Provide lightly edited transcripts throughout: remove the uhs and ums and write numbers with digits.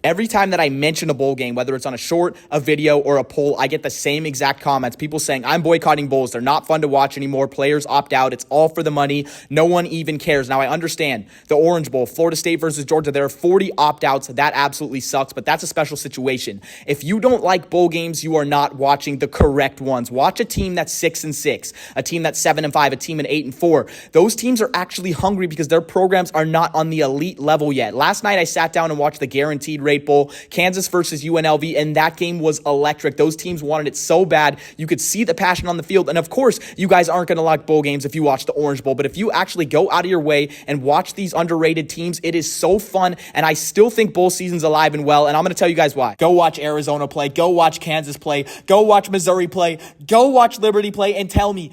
Every time that I mention a bowl game, whether it's on a short, a video, or a poll, I get the same exact comments. People saying, I'm boycotting bowls. They're not fun to watch anymore. Players opt out. It's all for the money. No one even cares. Now, I understand the Orange Bowl, Florida State versus Georgia. There are 40 opt-outs. That absolutely sucks, but that's a special situation. If you don't like bowl games, you are not watching the correct ones. Watch a team that's 6-6, a team that's 7-5, a team at 8-4. Those teams are actually hungry because their programs are not on the elite level yet. Last night, I sat down and watched the Guaranteed Rate Bowl, Kansas versus UNLV, and that game was electric. Those teams wanted it so bad. You could see the passion on the field, and of course, you guys aren't going to like bowl games if you watch the Orange Bowl, but if you actually go out of your way and watch these underrated teams, it is so fun, and I still think bowl season's alive and well, and I'm going to tell you guys why. Go watch Arizona play, go watch Kansas play, go watch Missouri play, go watch Liberty play, and tell me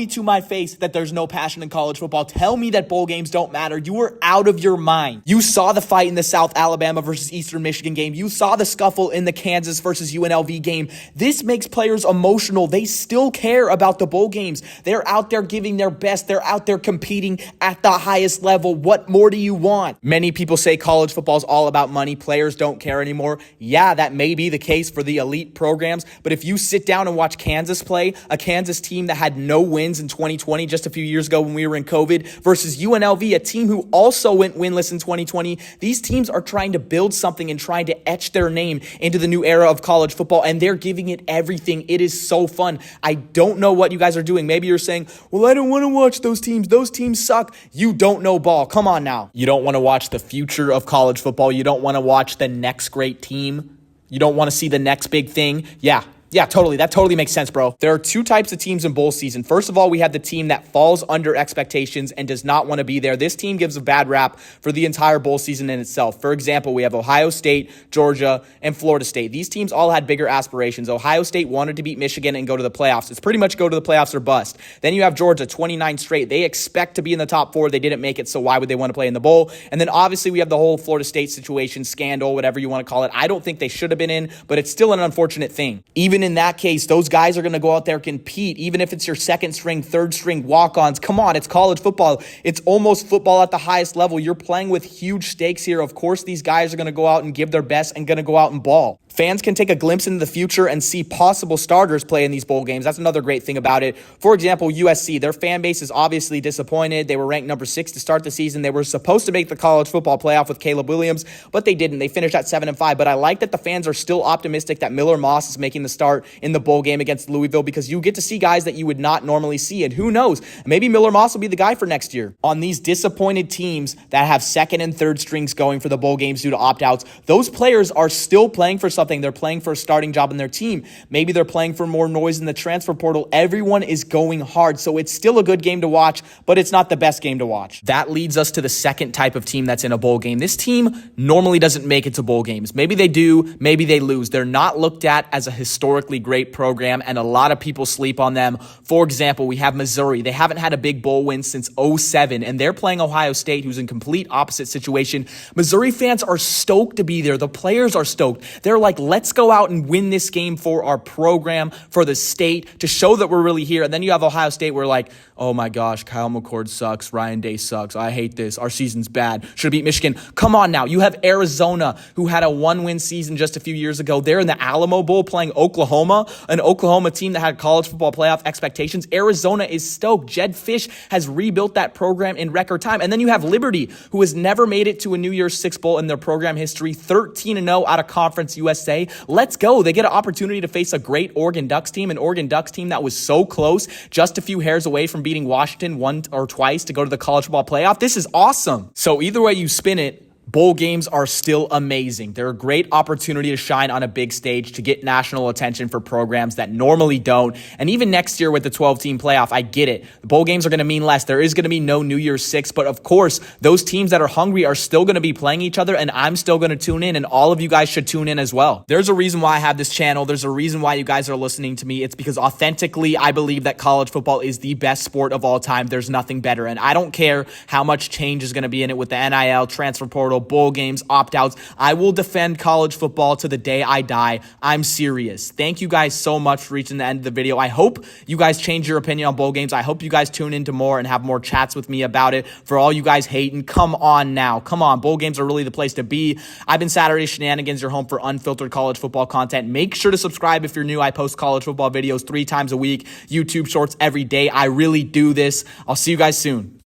to my face that there's no passion in college football. Tell me that bowl games don't matter. You are out of your mind. You saw the fight in the South Alabama versus Eastern Michigan game. You saw the scuffle in the Kansas versus UNLV game. This makes players emotional. They still care about the bowl games. They're out there giving their best. They're out there competing at the highest level. What more do you want? Many people say college football is all about money. Players don't care anymore. Yeah, that may be the case for the elite programs, but if you sit down and watch Kansas play, a Kansas team that had no wins in 2020, just a few years ago when we were in COVID, versus UNLV, a team who also went winless in 2020, these teams are trying to build something and trying to etch their name into the new era of college football, and they're giving it everything. It is so fun. I don't know what you guys are doing. Maybe you're saying, well, I don't want to watch those teams. Those teams suck. You don't know ball. Come on now. You don't want to watch the future of college football. You don't want to watch the next great team. You don't want to see the next big thing. Yeah, totally. That totally makes sense, bro. There are two types of teams in bowl season. First of all, we have the team that falls under expectations and does not want to be there. This team gives a bad rap for the entire bowl season in itself. For example, we have Ohio State, Georgia, and Florida State. These teams all had bigger aspirations. Ohio State wanted to beat Michigan and go to the playoffs. It's pretty much go to the playoffs or bust. Then you have Georgia, 29 straight. They expect to be in the top four. They didn't make it, so why would they want to play in the bowl? And then obviously we have the whole Florida State situation, scandal, whatever you want to call it. I don't think they should have been in, but it's still an unfortunate thing. Even in that case, those guys are going to go out there and compete, even if it's your second string, third string walk-ons. Come on, it's college football. It's almost football at the highest level. You're playing with huge stakes here. Of course, these guys are going to go out and give their best and going to go out and ball. Fans can take a glimpse into the future and see possible starters play in these bowl games. That's another great thing about it. For example, USC, their fan base is obviously disappointed. They were ranked number 6 to start the season. They were supposed to make the college football playoff with Caleb Williams, but they didn't. They finished at 7-5. But I like that the fans are still optimistic that Miller Moss is making the start in the bowl game against Louisville, because you get to see guys that you would not normally see. And who knows, maybe Miller Moss will be the guy for next year. On these disappointed teams that have second and third strings going for the bowl games due to opt-outs, those players are still playing for something. They're playing for a starting job in their team. Maybe they're playing for more noise in the transfer portal. Everyone is going hard, so it's still a good game to watch, but it's not the best game to watch. That leads us to the second type of team that's in a bowl game. This team normally doesn't make it to bowl games. Maybe they do, maybe they lose. They're not looked at as a historically great program, and a lot of people sleep on them. For example, we have Missouri. They haven't had a big bowl win since 2007, and they're playing Ohio State, who's in complete opposite situation. Missouri fans are stoked to be there. The players are stoked. They're like, let's go out and win this game for our program, for the state, to show that we're really here. And then you have Ohio State, where like, oh my gosh, Kyle McCord sucks. Ryan Day sucks. I hate this. Our season's bad. Should have beat Michigan. Come on now. You have Arizona, who had a 1-win season just a few years ago. They're in the Alamo Bowl playing Oklahoma, an Oklahoma team that had college football playoff expectations. Arizona is stoked. Jedd Fisch has rebuilt that program in record time. And then you have Liberty, who has never made it to a New Year's Six Bowl in their program history, 13-0 out of Conference USA. Let's go. They get an opportunity to face a great Oregon Ducks team, an Oregon Ducks team that was so close, just a few hairs away from beating Washington once or twice to go to the college football playoff. This is awesome. So either way you spin it, bowl games are still amazing. They're a great opportunity to shine on a big stage, to get national attention for programs that normally don't. And even next year with the 12-team playoff, I get it. The bowl games are going to mean less. There is going to be no New Year's Six, but of course, those teams that are hungry are still going to be playing each other, and I'm still going to tune in, and all of you guys should tune in as well. There's a reason why I have this channel. There's a reason why you guys are listening to me. It's because authentically, I believe that college football is the best sport of all time. There's nothing better, and I don't care how much change is going to be in it with the NIL, transfer portal, portal, bowl games, opt-outs. I will defend college football to the day I die. I'm serious. Thank you guys so much for reaching the end of the video. I hope you guys change your opinion on bowl games. I hope you guys tune into more and have more chats with me about it. For all you guys hating, come on now. Come on. Bowl games are really the place to be. I've been Saturday Shenanigans, your home for unfiltered college football content. Make sure to subscribe if you're new. I post college football videos 3 times a week, YouTube shorts every day. I really do this. I'll see you guys soon.